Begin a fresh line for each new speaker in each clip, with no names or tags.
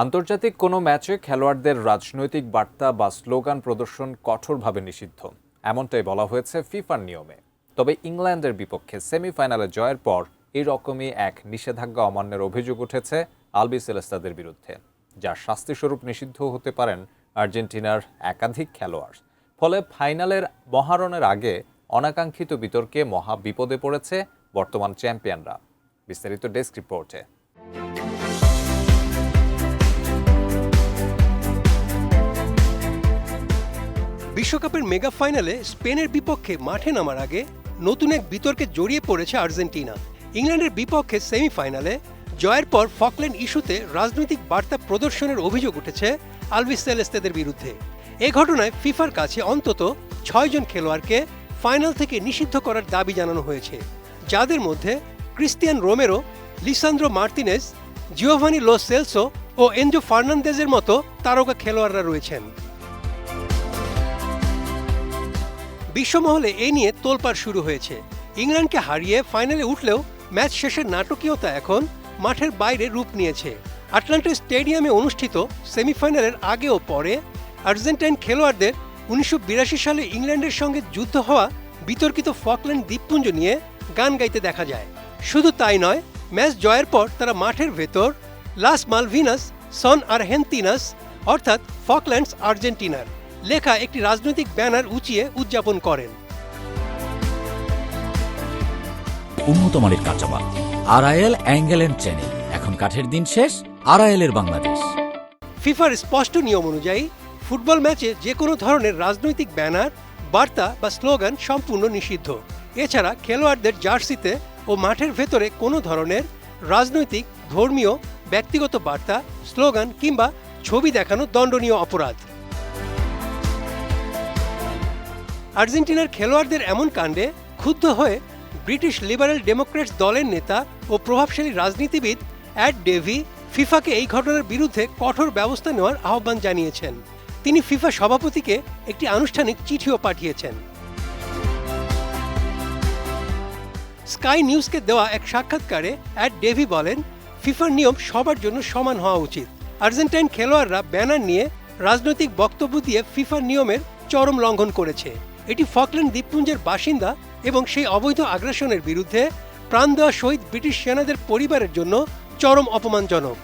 আন্তর্জাতিক কোনো ম্যাচে খেলোয়াড়দের রাজনৈতিক বার্তা বা স্লোগান প্রদর্শন কঠোরভাবে নিষিদ্ধ, এমনটাই বলা হয়েছে ফিফার নিয়মে। তবে ইংল্যান্ডের বিপক্ষে সেমিফাইনালে জয়ের পর এইরকমই এক নিষেধাজ্ঞা অমান্যের অভিযোগ উঠেছে আলবিসেলেস্তাদের বিরুদ্ধে, যার শাস্তিস্বরূপ নিষিদ্ধ হতে পারেন আর্জেন্টিনার একাধিক খেলোয়াড়। ফলে ফাইনালের মহারণের আগে অনাকাঙ্ক্ষিত বিতর্কে মহা বিপদে পড়েছে বর্তমান চ্যাম্পিয়নরা। বিস্তারিত ডেস্ক রিপোর্টে।
বিশ্বকাপের মেগা ফাইনালে স্পেনের বিপক্ষে মাঠে নামার আগে নতুন এক বিতর্কে জড়িয়ে পড়েছে আর্জেন্টিনা। ইংল্যান্ডের বিপক্ষে সেমিফাইনালে জয়ের পর ফকল্যান্ড ইস্যুতে রাজনৈতিক বার্তা প্রদর্শনের অভিযোগ উঠেছে আলবিসেলেস্তাদের বিরুদ্ধে। এ ঘটনায় ফিফার কাছে অন্তত ৬ জন খেলোয়াড়কে ফাইনাল থেকে নিষিদ্ধ করার দাবি জানানো হয়েছে, যাদের মধ্যে Cristian Romero, Lisandro Martinez, Giovani Lo Celso ও এনজো ফার্নান্দেজের মতো তারকা খেলোয়াড়রা রয়েছেন। বিশ্বমহলে এ নিয়ে তোলপাড় শুরু হয়েছে। ইংল্যান্ডকে হারিয়ে ফাইনালে উঠলেও ম্যাচ শেষের নাটকীয়তা এখন মাঠের বাইরে রূপ নিয়েছে। আটলান্টা স্টেডিয়ামে অনুষ্ঠিত সেমিফাইনালের আগে ও পরে আর্জেন্টাইন খেলোয়াড়দের ১৯৮২ সালে ইংল্যান্ডের সঙ্গে যুদ্ধ হওয়া বিতর্কিত ফকল্যান্ড দ্বীপপুঞ্জ নিয়ে গান গাইতে দেখা যায়। শুধু তাই নয়, ম্যাচ জয়ের পর তারা মাঠের ভেতর লাস মালভিনাস সন আর্জেন্টিনাস অর্থাৎ ফকল্যান্ডস আর্জেন্টিনার লেখা একটি রাজনৈতিক ব্যানার উঁচিয়ে উদযাপন করেন।
উন্নত মানের কাঁচামাল আরআইএল অ্যাঙ্গেল এন্ড চ্যানেল, এখন কাঠের দিন শেষ, আরআইএল এর বাংলাদেশ।
ফিফার স্পষ্ট নিয়ম অনুযায়ী ফুটবল ম্যাচে যে কোনো ধরনের রাজনৈতিক ব্যানার, বার্তা বা স্লোগান সম্পূর্ণ নিষিদ্ধ। এছাড়া খেলোয়াড়দের জার্সিতে ও মাঠের ভেতরে কোনো ধরনের রাজনৈতিক, ধর্মীয়, ব্যক্তিগত বার্তা, স্লোগান কিংবা ছবি দেখানো দণ্ডনীয় অপরাধ। আর্জেন্টিনার খেলোয়াড়দের এমন কাণ্ডে ক্ষুব্ধ হয়ে ব্রিটিশ লিবারেল ডেমোক্র্যাটস দলের নেতা ও প্রভাবশালী রাজনীতিবিদ অ্যাড ডেভি ফিফাকে এই ঘটনার বিরুদ্ধে কঠোর ব্যবস্থা নেওয়ার আহ্বান জানিয়েছেন। তিনি ফিফা সভাপতিকে একটি আনুষ্ঠানিক চিঠিও পাঠিয়েছেন। স্কাই নিউজকে দেওয়া এক সাক্ষাৎকারে অ্যাড ডেভি বলেন, ফিফার নিয়ম সবার জন্য সমান হওয়া উচিত। আর্জেন্টাইন খেলোয়াড়রা ব্যানার নিয়ে রাজনৈতিক বক্তব্য দিয়ে ফিফার নিয়মের চরম লঙ্ঘন করেছে। এটি ফকল্যান্ড দ্বীপপুঞ্জের বাসিন্দা এবং সেই অবৈধ আগ্রাসনের বিরুদ্ধে প্রাণ দেওয়া শহীদ ব্রিটিশ সেনাদের পরিবারের জন্য চরম অপমানজনক।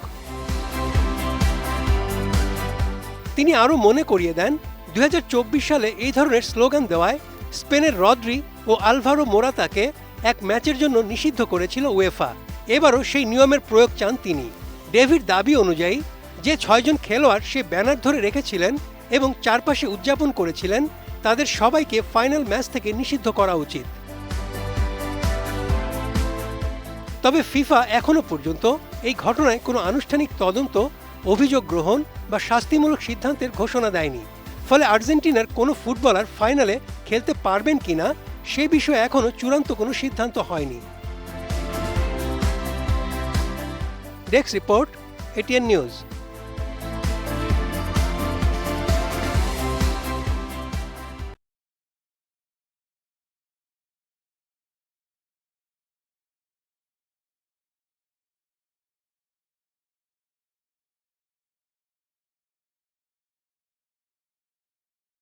তিনি আরও মনে করিয়ে দেন, ২০২৪ সালে এই ধরনের স্লোগান দেওয়ায় স্পেনের রদ্রি ও আলভারো মোরাতাকে এক ম্যাচের জন্য নিষিদ্ধ করেছিল উয়েফা। এবারও সেই নিয়মের প্রয়োগ চান তিনি। ডেভিড দাবি অনুযায়ী যে ৬ জন খেলোয়াড় সে ব্যানার ধরে রেখেছিলেন এবং চারপাশে উদযাপন করেছিলেন, তাদের সবাইকে ফাইনাল ম্যাচ থেকে নিষিদ্ধ করা উচিত। তবে ফিফা এখনো পর্যন্ত এই ঘটনায় কোনো আনুষ্ঠানিক তদন্ত, অভিযোগ গ্রহণ বা শাস্তিমূলক সিদ্ধান্তের ঘোষণা দেয়নি। ফলে আর্জেন্টিনার কোনো ফুটবলার ফাইনালে খেলতে পারবেন কিনা সে বিষয়ে এখনো চূড়ান্ত কোনো সিদ্ধান্ত হয়নি। Desk report, ATN news.